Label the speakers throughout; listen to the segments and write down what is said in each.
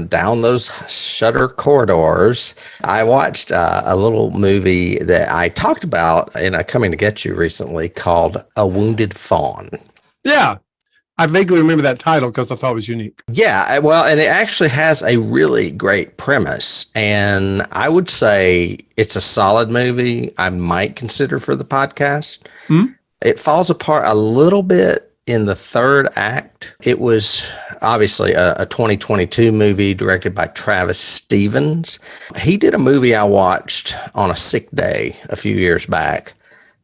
Speaker 1: down those Shudder corridors, I watched a little movie that I talked about in a Coming to Get You recently called A Wounded Fawn.
Speaker 2: Yeah. I vaguely remember that title because I thought it was unique.
Speaker 1: Yeah, well, and it actually has a really great premise. And I would say it's a solid movie I might consider for the podcast. It falls apart a little bit in the third act. It was obviously a 2022 movie directed by Travis Stevens. He did a movie I watched on a sick day a few years back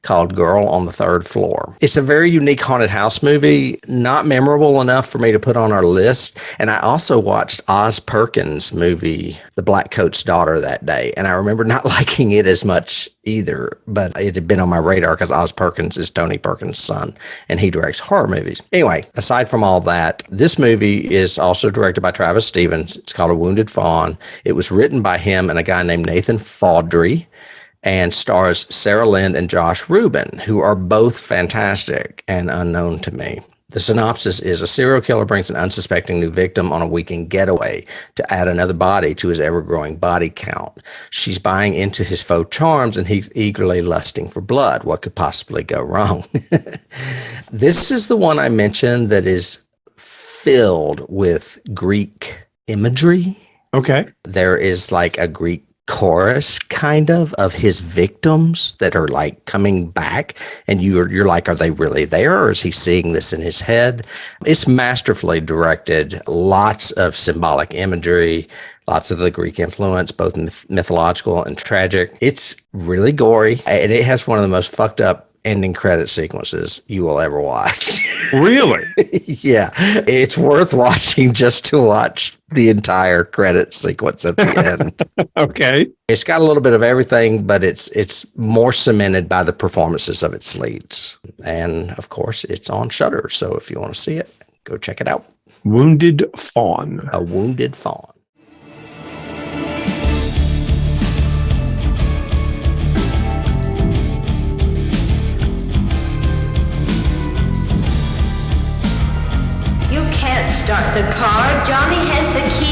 Speaker 1: called Girl on the Third Floor. It's a very unique haunted house movie, not memorable enough for me to put on our list. And I also watched Oz Perkins' movie, The Black Coat's Daughter, that day. And I remember not liking it as much either, but it had been on my radar because Oz Perkins is Tony Perkins' son, and he directs horror movies. Anyway, aside from all that, this movie is also directed by Travis Stevens. It's called A Wounded Fawn. It was written by him and a guy named Nathan Fawdry, and stars Sarah Lind and Josh Rubin, who are both fantastic and unknown to me. The synopsis is a serial killer brings an unsuspecting new victim on a weekend getaway to add another body to his ever-growing body count. She's buying into his faux charms, and he's eagerly lusting for blood. What could possibly go wrong? This is the one I mentioned that is filled with Greek imagery.
Speaker 2: Okay.
Speaker 1: There is like a Greek chorus kind of his victims that are like coming back, and you're like, are they really there, or is he seeing this in his head? It's masterfully directed, lots of symbolic imagery, lots of the Greek influence, both mythological and tragic. It's really gory, and it has one of the most fucked up ending credit sequences you will ever watch.
Speaker 2: Really?
Speaker 1: Yeah, it's worth watching just to watch the entire credit sequence at the end.
Speaker 2: Okay.
Speaker 1: It's got a little bit of everything, but it's more cemented by the performances of its leads. And of course, it's on Shudder. So if you want to see it, go check it out.
Speaker 2: Wounded Fawn.
Speaker 1: A Wounded Fawn.
Speaker 3: Start the car. Johnny has the key.